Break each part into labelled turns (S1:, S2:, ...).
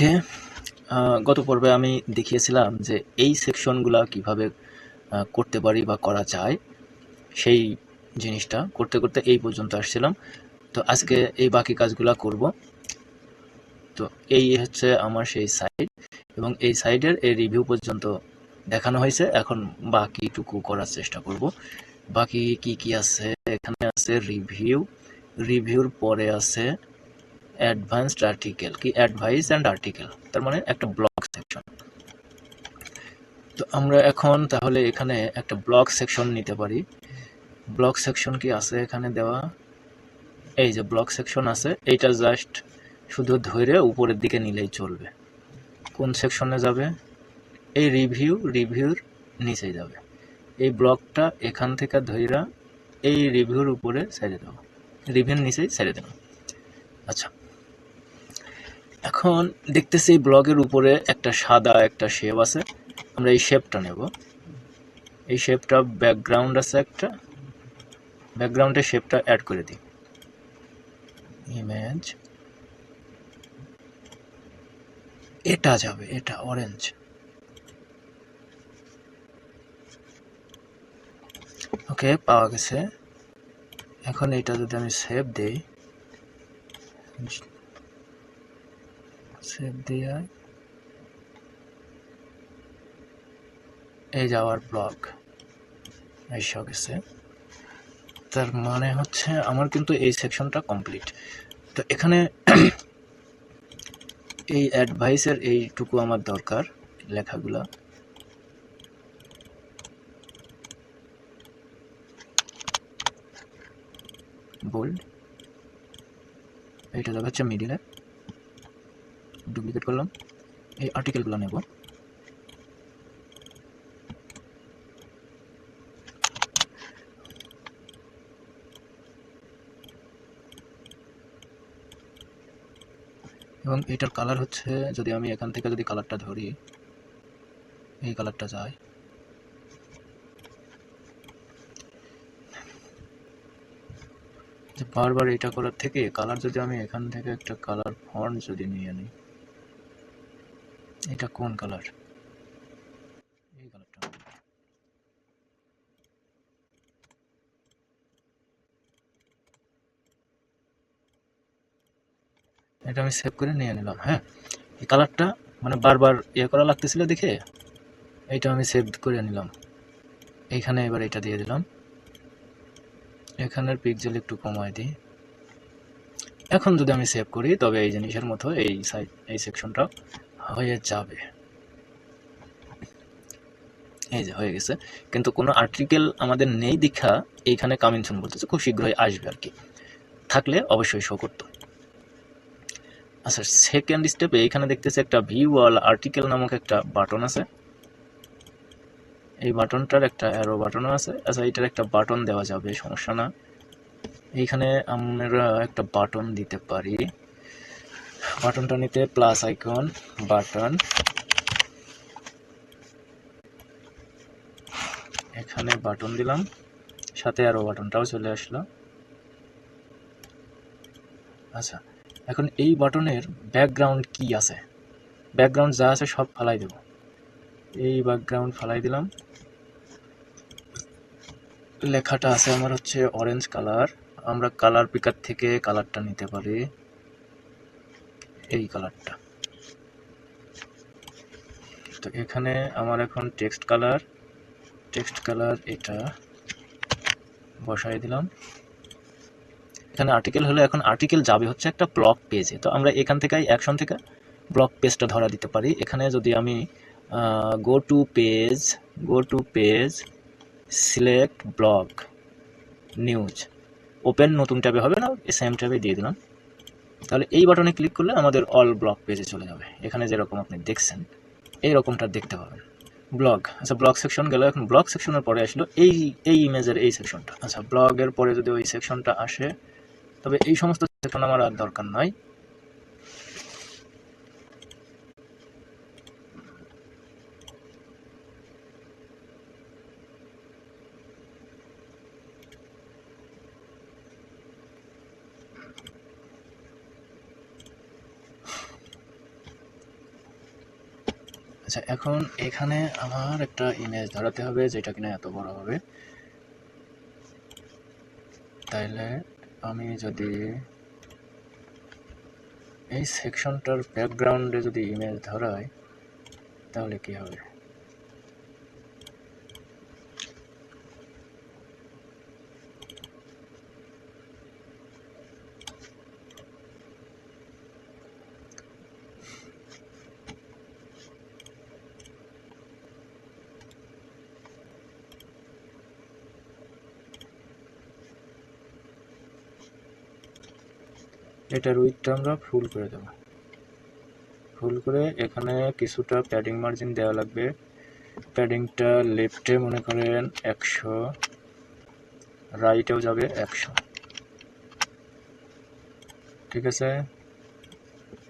S1: ওকে, গত পর্বে আমি দেখিয়েছিলাম যে এই সেকশনগুলা কিভাবে করতে পারি বা করা যায়, সেই জিনিসটা করতে করতে এই পর্যন্ত আসছিলাম। তো আজকে এই বাকি কাজগুলা করব। তো এই হচ্ছে আমার সেই সাইড, এবং এই সাইডের এই রিভিউ পর্যন্ত দেখানো হয়েছে। এখন বাকিটুকু করার চেষ্টা করব। বাকি কি কি আছে, এখানে আছে রিভিউ, রিভিউর পরে আছে অ্যাডভান্সড আর্টিকেল, কি অ্যাডভাইস অ্যান্ড আর্টিকেল, তার মানে একটা ব্লগ সেকশন। তো আমরা এখন তাহলে এখানে একটা ব্লগ সেকশন নিতে পারি। ব্লগ সেকশন কি আছে এখানে দেওয়া? এই যে ব্লগ সেকশন আছে, এইটা জাস্ট শুধু ধরে উপরের দিকে নিলেই চলবে। কোন সেকশনে যাবে? এই রিভিউর নিচেই যাবে। এই ব্লগটা এখান থেকে ধইরা এই রিভিউর উপরে ছেড়ে দেবো, রিভিউর নিচেই ছেড়ে দেবো। আচ্ছা, এখন দেখতেছি এই ব্লগের উপরে একটা সাদা একটা শেপ আছে। আমরা এই শেপটা নেব। এই শেপটা ব্যাকগ্রাউন্ড আছে একটা, ব্যাকগ্রাউন্ডের শেপটা অ্যাড করে দিই। ইমেজ, এটা যাবে, এটা অরেঞ্জ। ওকে, পাওয়া গেছে। এখন এটা যদি আমি সেভ দেই, সেভ দিয়ে এই যাওয়ার ব্লগ এসে গেছে। তার মানে হচ্ছে আমার কিন্তু এই সেকশনটা কমপ্লিট। তো এখানে এই অ্যাডভাইসের এইটুকু আমার দরকার, লেখাগুলা। বোল্ড, এইটা যাবে হচ্ছে মিডিলে, ডুপ্লিকেট করলাম। এই আর্টিকেলগুলো নেব। এবং এটার কালার হচ্ছে, যদি আমি এখান থেকে যদি কালারটা ধরি, এই কালারটা যায়। বারবার এটা করার থেকে কালার যদি আমি এখান থেকে একটা কালার ফন্ট যদি নিয়ে নিই, এটা কোন কালার? এই কালারটা। এটা আমি সেভ করে নিয়ে নিলাম। হ্যাঁ, এই কালারটা মানে বারবার ইয়ে করা লাগতেছিল দেখে এইটা আমি সেভ করে নিলাম। এইখানে এবার এটা দিয়ে দিলাম। এখানের পিক্সেল একটু কমায় দিই। এখন যদি আমি সেভ করি তবে এই জিনিসের মতো এই সাইড, এই সেকশনটা হয়ে যাবে। এই যে হয়ে গেছে, কিন্তু কোনো আর্টিকেল আমাদের নেই দেখা এইখানে কামিং সুন বলতেছে, খুব শীঘ্রই আসবে আর কি। থাকলে অবশ্যই শো করতো। আচ্ছা, সেকেন্ড স্টেপে এখানে দেখতেছি একটা ভিউ অল আর্টিকেল নামক একটা বাটন আছে। এই বাটনটার একটা অ্যারো বাটনও আছে। আচ্ছা, এটার একটা বাটন দেওয়া যাবে, সমস্যা না। এইখানে আমরা একটা বাটন দিতে পারি। বাটনটা নিতে প্লাস আইকন, বাটন, এখানে বাটন দিলাম, সাথে অ্যারো বাটনটাও চলে আসলো। আচ্ছা, এখন এই বাটনের ব্যাকগ্রাউন্ড কি আছে? ব্যাকগ্রাউন্ড যা আছে সব ফালাই দেব। এই ব্যাকগ্রাউন্ড ফালাই দিলাম। লেখাটা আছে আমার হচ্ছে অরেঞ্জ কালার। আমরা কালার পিকার থেকে কালারটা নিতে পারি, এই কালারটা। তো এখানে আমার এখন টেক্সট কালার এটা বসাই দিলাম। এখানে আর্টিকেল হলে এখন আর্টিকেল যাবে হচ্ছে একটা ব্লগ পেজে। তো আমরা এখান থেকেই অ্যাকশন থেকে ব্লগ পেজটা ধরা দিতে পারি। এখানে যদি আমি go to page, select blog, news, open নতুন ট্যাবে হবে না, সেম ট্যাবে দিয়ে দিলাম। তাহলে এই বাটনে ক্লিক করলে আমাদের অল ব্লগ পেজে চলে যাবে। এখানে যেরকম আপনি দেখছেন এইরকমটা দেখতে পাবেন। ব্লগ, আচ্ছা ব্লগ সেকশন গেল। এখন ব্লগ সেকশনের পরে আসলো এই ইমেজের এই সেকশনটা। আচ্ছা, ব্লগের পরে যদি ওই সেকশনটা আসে, তবে এই সমস্ত সেকশন আমার আর দরকার নয়। আচ্ছা, এখন এখানে আমার একটা ইমেজ ধরাতে হবে যেটা কিনা এত বড় হবে। তাইলে আমি যদি এই সেকশনটার ব্যাকগ্রাউন্ডে যদি ইমেজ ধরাই তাহলে কি হবে? এটার উইডথটা আমরা ফুল করে দেব। ফুল করে এখানে কিছুটা প্যাডিং মার্জিন দেওয়া লাগবে। প্যাডিংটা লেফটে মনে করেন 100, রাইটেও যাবে 100। ঠিক আছে,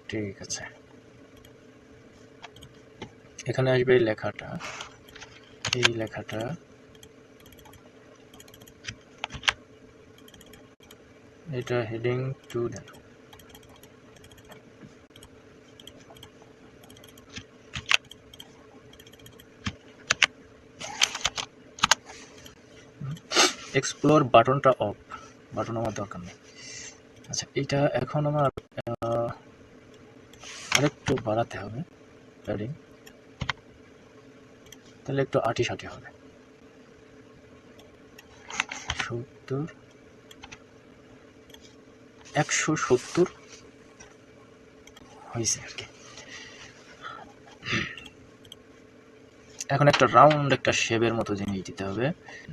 S1: ঠিক আছে। এখানে আসবে এই লেখাটা, এটা হেডিং 2 দেন। এক্সপ্লোর বাটনটা অফ, বাটন আমার দরকার নেই। আচ্ছা, এটা এখন আমার আরেকটু বাড়াতে হবে প্যাডিং, তাহলে একটু 80 হবে। 70, 170 হয়েছে আর কি। এখন একটা রাউন্ড একটা শেপের মতো জিনিস দিতে হবে।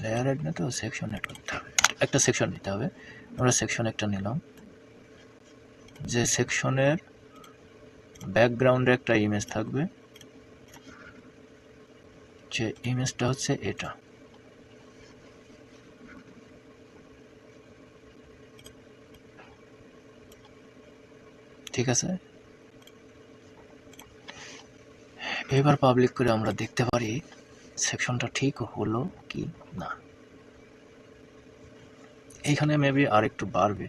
S1: লেয়ার এড না তো সেকশন এড করতে হবে। একটা সেকশন নিতে হবে। আমরা সেকশন একটা নিলাম, যে সেকশনের ব্যাকগ্রাউন্ডে একটা ইমেজ থাকবে, যে ইমেজটা হচ্ছে এটা। ঠিক আছে, এবার পাবলিক করে আমরা দেখতে পারি সেকশনটা ঠিক হলো কি না। এইখানে মেবি আর একটু বাড়বে।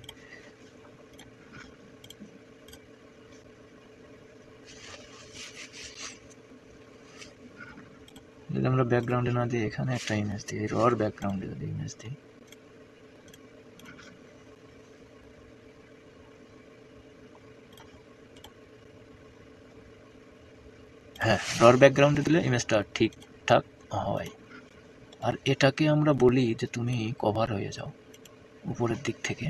S1: যদি আমরা ব্যাকগ্রাউন্ডে না দিই, এখানে একটা ইমেজ দিই, রর ব্যাকগ্রাউন্ডে যদি ইমেজ দিই, হ্যাঁ, রর ব্যাকগ্রাউন্ডে দিলে ইমেজটা ঠিকঠাক হয়। আর এটাকে আমরা বলি যে তুমি কভার হয়ে যাও উপরের দিক থেকে।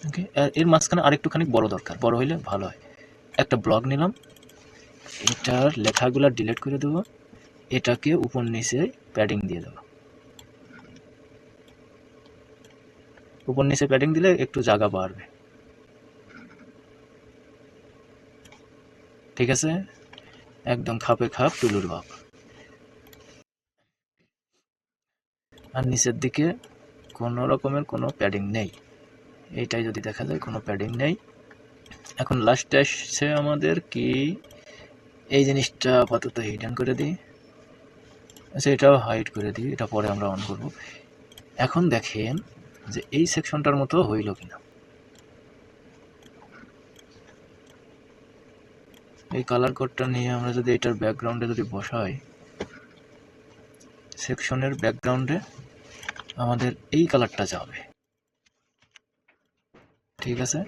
S1: ওকে, আর এর মাঝখানে আরেকটুখানি বড় দরকার, বড় হইলে ভালো হয়। একটা ব্লক নিলাম, এটার লেখাগুলো ডিলিট করে দেবো, এটাকে উপর নিচে প্যাডিং দিয়ে দেবো। উপর নিচে প্যাডিং দিলে একটু জায়গা বাড়বে। ঠিক আছে, একদম খাপে খাপ টুলুর ভাব। আর নিচের দিকে কোনো রকমের কোনো প্যাডিং নেই, এইটাই যদি দেখা যায় কোনো প্যাডিং নেই। এখন লাস্টে আসছে আমাদের কি, এই জিনিসটা আপাতত হিডেন করে দিই। আচ্ছা, এটাও হাইড করে দিই, এটা পরে আমরা অন করব। এখন দেখেন যে এই সেকশনটার মতো হইল কিনা। এই কালার কোডটা নিয়ে আমরা যদি এটার ব্যাকগ্রাউন্ডে যদি বসাই, সেকশনের ব্যাকগ্রাউন্ডে আমাদের এই কালারটা যাবে। ঠিক আছে,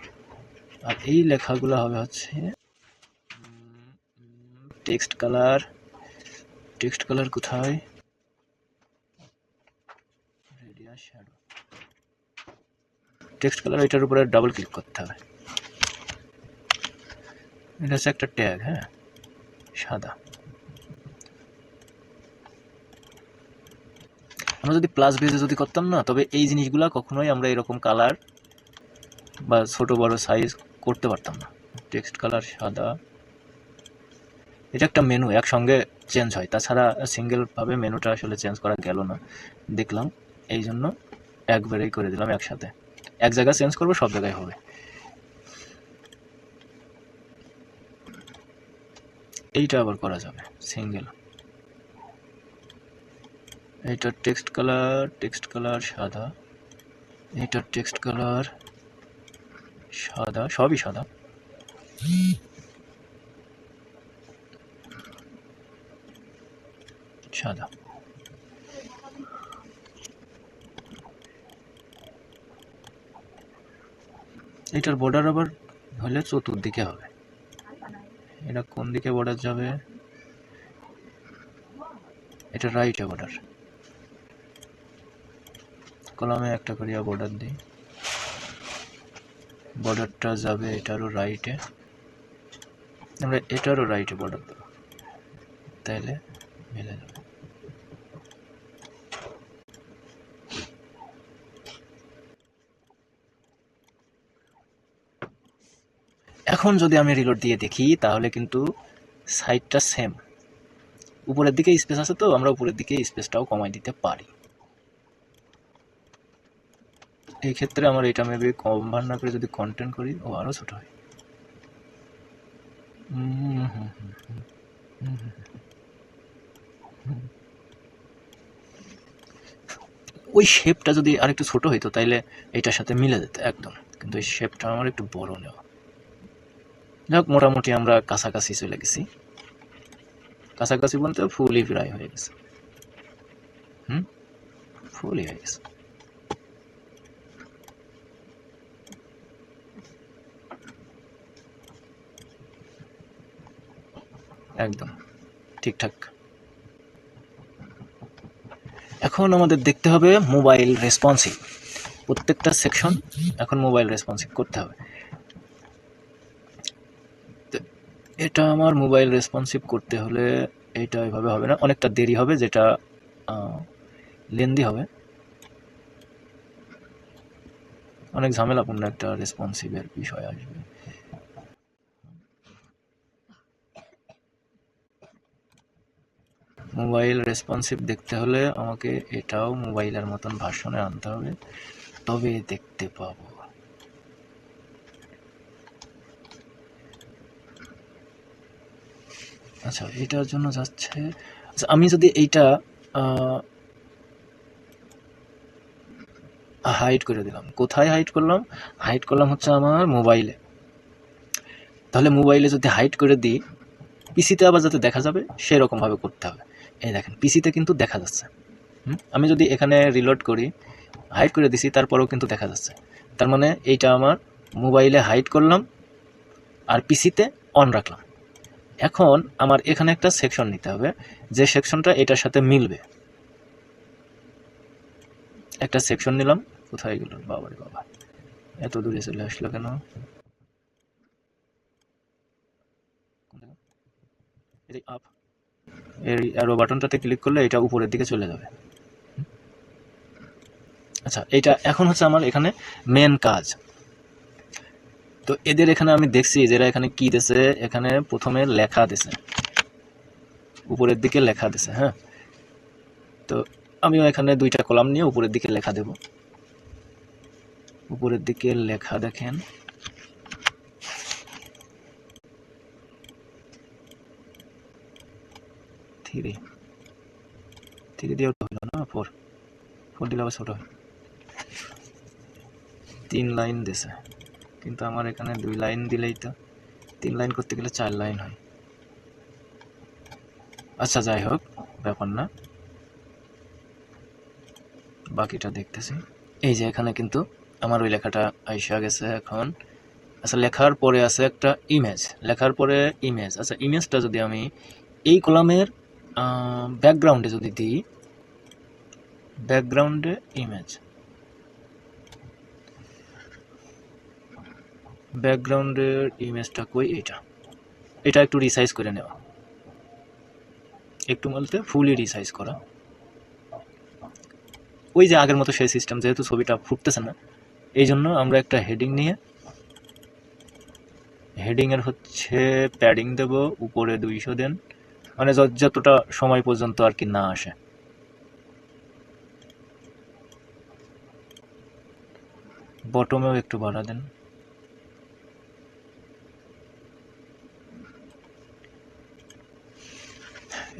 S1: আর এই লেখাগুলো হবে হচ্ছে টেক্সট কালার। টেক্সট কালার কোথায়? রেডিয়াস শ্যাডো টেক্সট কালার, এটার উপরে ডাবল ক্লিক করতে হবে। এটা হচ্ছে একটা ট্যাগ, হ্যাঁ, সাদা। আমরা যদি প্লাস বেজে যদি করতাম না, তবে এই জিনিসগুলা কখনোই আমরা এরকম কালার বা ছোট বড় সাইজ করতে পারতাম না। টেক্সট কালার সাদা, এটা একটা মেনু একসঙ্গে চেঞ্জ হয়, তাছাড়া সিঙ্গেলভাবে মেনুটা আসলে চেঞ্জ করা গেল না দেখলাম, এই জন্য একবারেই করে দিলাম একসাথে। এক জায়গায় চেঞ্জ করবো, সব জায়গায় হবে। এইটা আবার করা যাবে সিঙ্গেল। এইটার টেক্সট কালার সাদা, এইটার টেক্সট কালার সাদা, সবই সাদা। সাদা। এটার বর্ডার আবার হলে চতুর্দিকে হবে। এটা কোন দিকে বর্ডার যাবে? এটা রাইটে বর্ডার। কলামে একটা করিয়া বর্ডার দিই, বর্ডারটা যাবে এটারও রাইটে, আমরা এটারও রাইটে বর্ডার দেবো, তাইলে মিলে যাবে। এখন যদি আমি রিলোড দিয়ে দেখি তাহলে কিন্তু সাইডটা সেম, উপরের দিকে স্পেস আছে, তো আমরা উপরের দিকে স্পেসটাও কমাই দিতে পারি। এই ক্ষেত্রে আমার এটা মেবি কনভার্ট না করে যদি কন্টেন্ট করি, ও আরো ছোট হয়। ওই শেপটা যদি আরেকটু ছোট হইতো তাইলে এটার সাথে মিলে যেত একদম, কিন্তু এই শেপটা আমার একটু বড় নেওয়া। যাক, মোটামুটি আমরা কাছাকাছি চলে গেছি। কাছাকাছি বলতে ফুলই প্রায় হয়ে গেছে। ফুলই হয়ে গেছে। একদম ঠিকঠাক। এখন আমাদের দেখতে হবে মোবাইল রেসপন্সিভ। প্রত্যেকটা সেকশন এখন মোবাইল রেসপন্সিভ করতে হবে। এটা আমার মোবাইল রেসপন্সিভ করতে হলে এটা এভাবে হবে না, অনেকটা দেরি হবে, যেটা লেন্দি হবে, অনেক ঝামেলাপূর্ণ একটা রেসপন্সিভের বিষয় আসবে। মোবাইল রেসপন্সিভ দেখতে হলে আমাকে এটাও মোবাইলের মতন ভার্সনে আনতে হবে, তবে দেখতে পাবো। আচ্ছা, এটার জন্য যাচ্ছে, আচ্ছা আমি যদি এইটা হাইড করে দিলাম, কোথায় হাইড করলাম? হাইড করলাম হচ্ছে আমার মোবাইলে। তাহলে মোবাইলে যদি হাইড করে দিই, পিসিতে আবার যাতে দেখা যাবে সেরকম ভাবে করতে হবে। এই দেখেন, পিসিতে কিন্তু দেখা যাচ্ছে। আমি যদি এখানে রিলোড করি, হাইড করে দিছি, তারপরেও কিন্তু দেখা যাচ্ছে। তার মানে এইটা আমার মোবাইলে হাইড করলাম আর পিসিতে অন রাখলাম। এখন আমার এখানে একটা সেকশন নিতে হবে, যে সেকশনটা এটার সাথে মিলবে। একটা সেকশন নিলাম, কোথায় গেল বাবারে বাবা, এত দূরে চলে আসলো কেন? আপ, এর অ্যারো বাটনটাতে ক্লিক করলে এটা উপরের দিকে চলে যাবে। আচ্ছা, এটা এখন হচ্ছে আমার এখানে মেন কাজ। তো এদের এখানে আমি দেখছি যেটা এখানে কি দিছে, এখানে প্রথমে লেখা দিছে, উপরের দিকে লেখা দিছে। হ্যাঁ, তো আমিও এখানে দুইটা কলাম নিয়ে উপরের দিকে লেখা দেব। উপরের দিকে লেখা দেখেন, থ্রি দিয়ে হলো না, ফোর দিলে আবার ছোট হয়। 3 লাইন দিছে, কিন্তু আমার এখানে 2 লাইন দিলেই তো 3 লাইন করতে গেলে 4 লাইন হয়। আচ্ছা যাই হোক, ব্যাপার না, বাকিটা দেখতেছি। এই যে এখানে কিন্তু আমার ওই লেখাটা আইসা গেছে এখন। আচ্ছা, লেখার পরে আছে একটা ইমেজ, লেখার পরে ইমেজ। আচ্ছা, ইমেজটা যদি আমি এই কলামের ব্যাকগ্রাউন্ডে যদি দিই, ব্যাকগ্রাউন্ডে ইমেজ, ব্যাকগ্রাউন্ডের ইমেজটা কই? এটা একটু রিসাইজ করে নেওয়া, একটু বলতে ফুলি রিসাইজ করা। ওই যে আগের মতো সেই সিস্টেম, যেহেতু ছবিটা ফুটতেছে না, এই জন্য আমরা একটা হেডিং নিয়ে, হেডিংয়ের হচ্ছে প্যাডিং দেব, উপরে 200 দেন, মানে যতটা সময় পর্যন্ত আর কি না আসে। বটমেও একটু বাড়া দেন।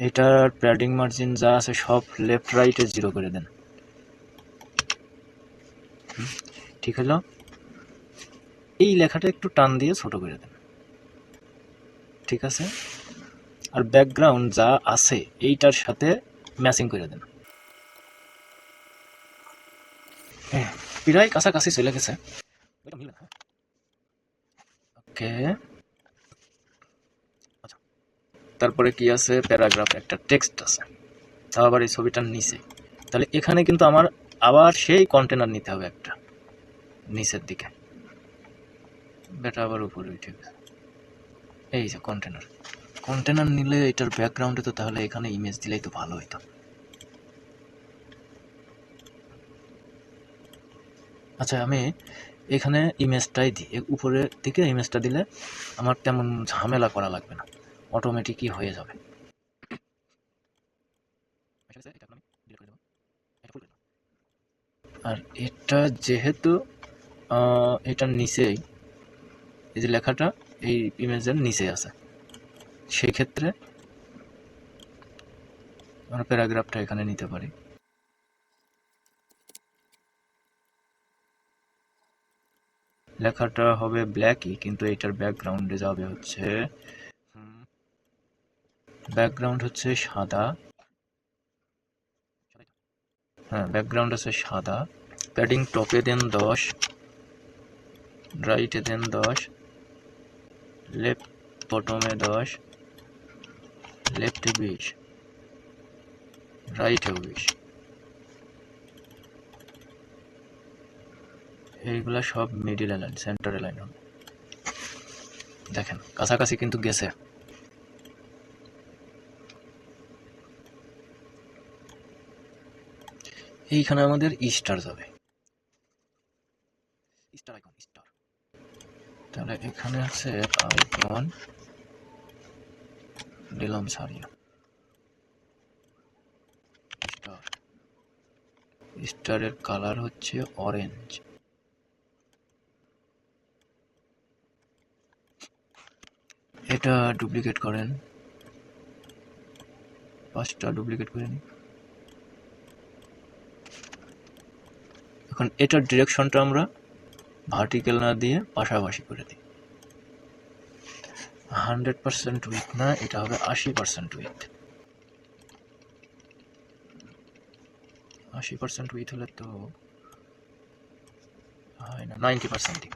S1: এটার প্যাডিং মার্জিন যা আছে সব লেফট রাইটে 0 করে দেন। ঠিক হলো? এই লেখাটা একটু টান দিয়ে ছোট করে দেন। ঠিক আছে? আর ব্যাকগ্রাউন্ড যা আছে এইটার সাথে ম্যাচিং করে দেন। প্রায় কাছাকাছি চলে গেছে। ওকে, আচ্ছা, তারপরে কি আছে, প্যারাগ্রাফ একটা টেক্সট আছে, তাও আবার এই ছবিটার নিচে। তাহলে এখানে কিন্তু আমার আবার সেই কন্টেনার নিতে হবে একটা নিচের দিকে, বেটা আবার উপরে উঠে গেছে। এই যে কন্টেনার, কন্টেনার নিলে এটার ব্যাকগ্রাউন্ডে তো তাহলে এখানে ইমেজ দিলেই তো ভালো হইতো। আচ্ছা, আমি এখানে ইমেজটাই দিই, উপরের দিকে ইমেজটা দিলে আমার তেমন ঝামেলা করা লাগবে না, অটোমেটিকই হয়ে যাবে। আর এটা যেহেতু এটার নিচেই, এই যে লেখাটা এই ইমেজের নিচে আছে, সেই ক্ষেত্রে আমরা প্যারাগ্রাফটা এখানে নিতে পারি। লেখাটা হবে ব্ল্যাকই, কিন্তু এটার ব্যাকগ্রাউন্ডে যাবে হচ্ছে, ব্যাকগ্রাউন্ড হচ্ছে সাদা। হ্যাঁ, ব্যাকগ্রাউন্ড আছে সাদা। প্যাডিং টপে দেন 10, রাইটে দেন 10, লেফট বটমে 10, লেফটে 20, রাইটেও 20। এইগুলা সব মিডিল অ্যালাইন, সেন্টার অ্যালাইন হবে। দেখেন কাছাকাছি কিন্তু গেছে। এইখানে আমাদের স্টার যাবে, স্টার আইকন, স্টার। তাহলে এখানে আছে আইকন, দিলাম সারিয়া স্টার। স্টারের কালার হচ্ছে অরেঞ্জ। এটা ডুপ্লিকেট করেন, 5টা ডুপ্লিকেট করে নিন। এখন এটার ডিরেকশনটা আমরা ভার্টিক্যাল না দিয়ে পাশাপাশি করে দিই। 100% উইথ না, এটা হবে 80% উইথ। 80% উইথ হলে তো হয় না, 90% দিই।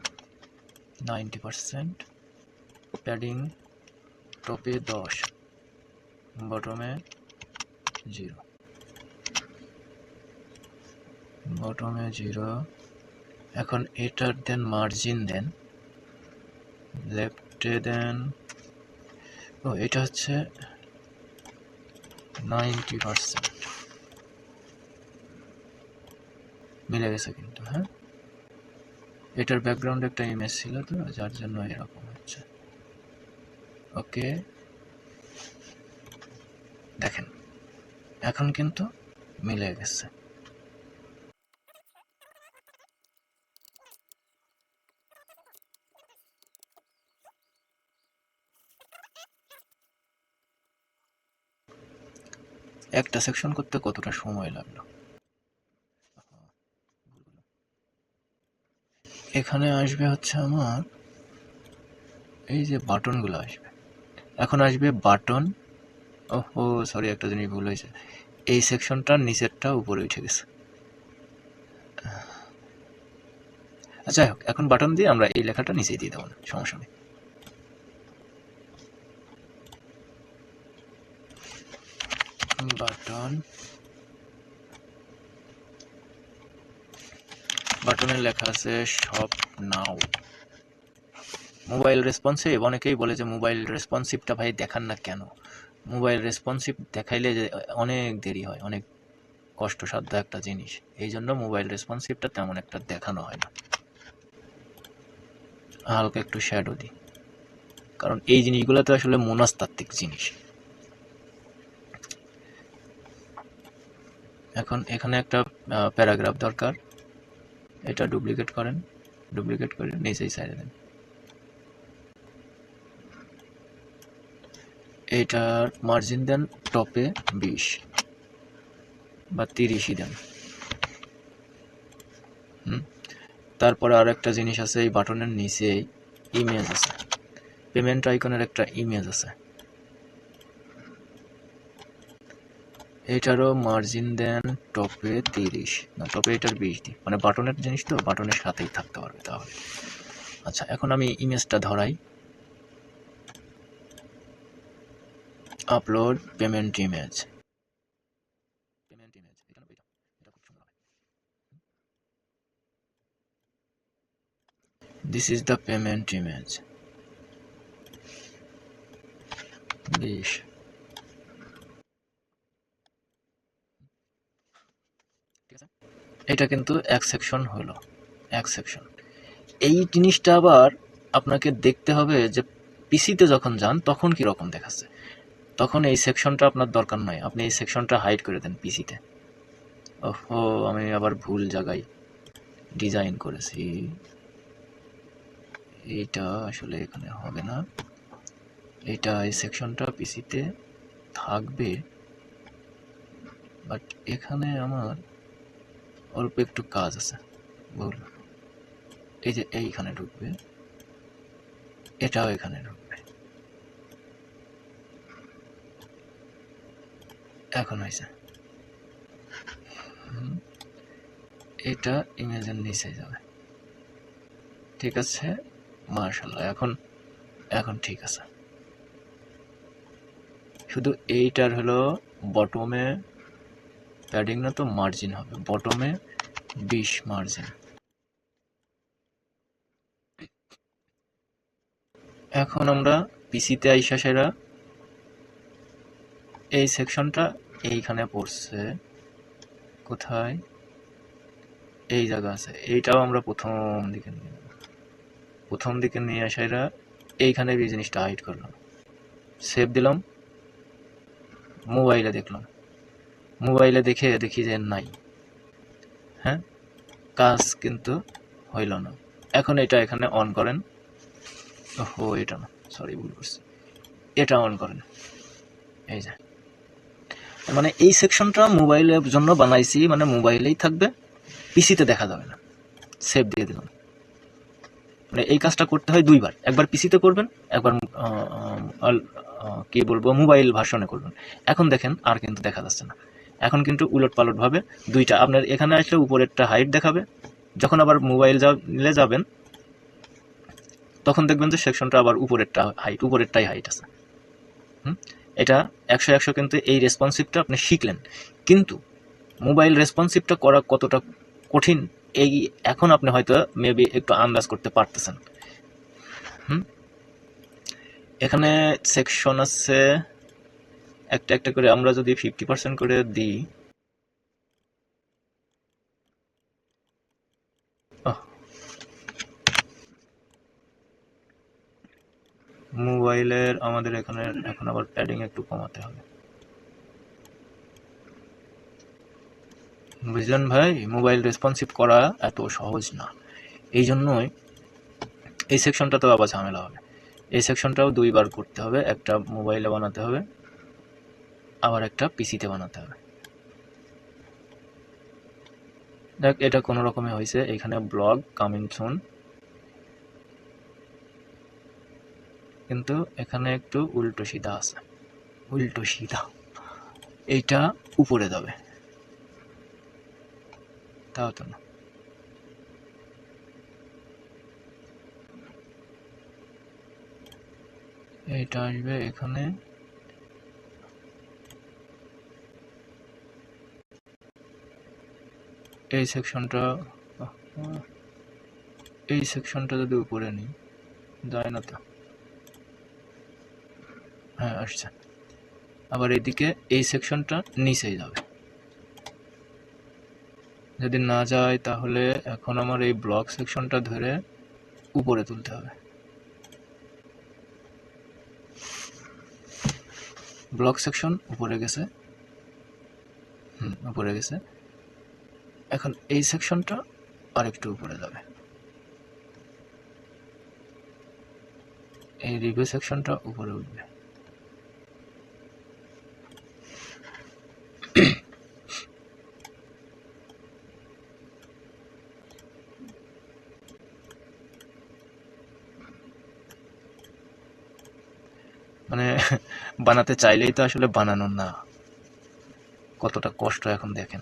S1: 90%, প্যাডিং টপে 10, বটমে 0, বটমে 0। এখন এটার দেন মার্জিন দেন, লেফটে দেন, ও এটা হচ্ছে 90%, মিলে গেছে কিন্তু। হ্যাঁ, এটার ব্যাকগ্রাউন্ডে একটা ইমেজ ছিল তো, যার জন্য এরকম হচ্ছে। ওকে, দেখেন এখন কিন্তু মিলে গেছে। একটা সেকশন করতে কতটা সময় লাগলো। এখানে আসবে হচ্ছে আমার এই যে বাটনগুলো আসবে, এখন আসবে বাটন। ও সরি, একটা জিনিস ভুল হয়েছে, এই সেকশনটার নিচেরটা উপরে উঠে গেছে। আচ্ছা, হোক, এখন বাটন দিয়ে আমরা এই লেখাটা নিচেই দিয়ে দেবো না, সমস্যা নেই। বাটন, বাটনের লেখা আছে শপ নাও। মোবাইল রেসপন্সিভ, অনেকেই বলে যে মোবাইল রেসপন্সিভটা ভাই দেখান না কেন। মোবাইল রেসপন্সিভ দেখাইলে যে অনেক দেরি হয়, অনেক কষ্টসাধ্য একটা জিনিস, এই জন্য মোবাইল রেসপন্সিভটা তেমন একটা দেখানো হয় না। হালকা একটু শ্যাডো দিই, কারণ এই জিনিসগুলো তো আসলে মনস্তাত্ত্বিক জিনিস। এখন এখানে একটা প্যারাগ্রাফ দরকার, এটা ডুপ্লিকেট করেন, ডুপ্লিকেট করে নিচেই সাইডে দেন। এটার মার্জিন দেন টপে 20 বা 30ই দেন। তারপরে আর একটা জিনিস আছে, এই বাটনের নিচেই ইমেজ আছে, পেমেন্ট আইকনের একটা ইমেজ আছে, এটারও মার্জিন দেন টপে 30, না টপে এটার 20 দিই, মানে বাটনের জিনিস তো বাটনের সাথেই থাকতে পারবে তাহলে। আচ্ছা, এখন আমি ইমেজটা ধরাই, upload payment image. This is the payment image. 20। এটা কিন্তু এক সেকশন হলো, এক সেকশন। এই জিনিসটা আবার আপনাকে দেখতে হবে যে পিসিতে যখন যান তখন কি রকম দেখাচ্ছে। তখন এই সেকশনটা আপনার দরকার নয়, আপনি এই সেকশনটা হাইড করে দেন পিসিতে। ওহো, আমি আবার ভুল জায়গায় ডিজাইন করেছি, এইটা আসলে এখানে হবে না, এটা এই সেকশনটা পিসিতে থাকবে, বাট এখানে আমার অল্প একটু কাজ আছে, ভুল। এই যে এইখানে ঢুকবে, এটাও এখানে ঢুকবে। এখন হয়েছে, এটা ইমেজের নিচে যাবে, ঠিক আছে, মার্শাল্লাহ। এখন এখন ঠিক আছে। শুধু এইটার হলো বটমে প্যাডিং না তো মার্জিন হবে, বটমে 20 মার্জিন। এখন আমরা পিসিতে আইসা সেরা এই সেকশনটা এইখানে পড়ছে কোথায়, এই জায়গা আছে, এইটাও আমরা প্রথম দিকে নিয়ে আসাইরা এইখানে এই জিনিসটা হাইড করলাম, সেভ দিলাম, মোবাইলে দেখলাম, মোবাইলে দেখে দেখি যে নাই, হ্যাঁ, কাজ কিন্তু হইল না। এখন এটা এখানে অন করেন, ওহো এটা না, সরি ভুল করছি, এটা অন করেন, এই যে, মানে এই সেকশনটা মোবাইলের জন্য বানাইছি, মানে মোবাইলেই থাকবে, পিসিতে দেখা যাবে না। সেভ দিয়ে দিলাম। মানে এই কাজটা করতে হয় দুইবার, একবার পিসিতে করবেন, একবার কি বলবো মোবাইল ভার্সনে করবেন। এখন দেখেন আর কিন্তু দেখা যাচ্ছে না, এখন কিন্তু উলট পালট ভাবে দুইটা, আপনার এখানে আসলে উপরেরটা হাইট দেখাবে, যখন আবার মোবাইল নিলে যাবেন তখন দেখবেন যে সেকশনটা আবার উপরেরটাই হাইট আছে। এটা 100 কিন্তু এই রেসপন্সিভটা আপনি শিখলেন, কিন্তু মোবাইল রেসপন্সিভটা করা কতটা কঠিন এই এখন আপনি হয়তো মেবি একটু আন্দাজ করতে পারতেছেন। এখানে সেকশন আছে একটা একটা করে, আমরা যদি 50% করে দিই, মোবাইলের আমাদের এখানে এখন আবার প্যাডিং একটু কমাতে হবে, বুঝলেন ভাই? মোবাইল রেসপন্সিভ করা এত সহজ না, এই জন্যই এই সেকশনটাতেও আবার ঝামেলা হবে। এই সেকশনটাও দুইবার করতে হবে, একটা মোবাইলে বানাতে হবে, আবার একটা পিসিতে বানাতে হবে। দেখ, এটা কোনো রকমে হয়েছে, এখানে ব্লগ কামিং সুন, কিন্তু এখানে একটু উল্টো সিধা আছে, উল্টো সিধা, এইটা উপরে যাবে, তাও তো না, এইটা আসবে এখানে, এই সেকশনটা যদি উপরে নিই, যায় না তো, হ্যাঁ আসছে, আবার এদিকে এই সেকশনটা নিচে যাবে, যদি না যায় তাহলে এখন আমার এই ব্লক সেকশনটা ধরে উপরে তুলতে হবে, ব্লক সেকশন উপরে গেছে, উপরে গেছে, এখন এই সেকশনটা আরেকটু উপরে যাবে, এই রিভিউ সেকশনটা উপরে উঠবে। মানে বানাতে চাইলেই তো আসলে বানানো না, কতটা কষ্ট এখন দেখেন।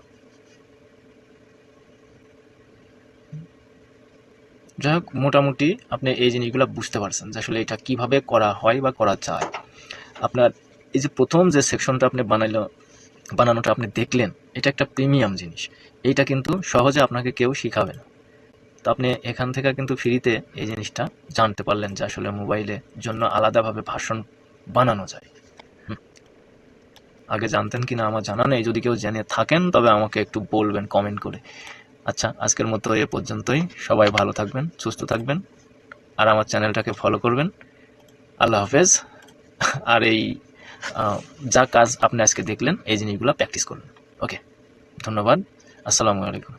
S1: যাই হোক, মোটামুটি আপনি এই জিনিসগুলো বুঝতে পারছেন যে আসলে এটা কিভাবে করা হয় বা করা যায়। আপনার এই যে প্রথম যে সেকশনটা আপনি বানানোটা আপনি দেখলেন, এটা একটা প্রিমিয়াম জিনিস। এইটা কিন্তু সহজে আপনাকে কেউ শিখাবে না। তো আপনি এখান থেকে কিন্তু ফ্রিতে এই জিনিসটা জানতে পারলেন যে আসলে মোবাইলের জন্য আলাদাভাবে ভার্সন বানানো যায়। আগে জানতেন কিনা আমার জানা নেই, যদি কেউ জেনে থাকেন তবে আমাকে একটু বলবেন কমেন্ট করে। আচ্ছা, আজকের মতো এ পর্যন্তই। সবাই ভালো থাকবেন, সুস্থ থাকবেন, আর আমার চ্যানেলটাকে ফলো করবেন। আল্লাহ হাফেজ। আর এই যা কাজ আপনি আজকে দেখলেন এই জিনিসগুলো প্র্যাকটিস করবেন। ওকে, ধন্যবাদ। আসসালামু আলাইকুম।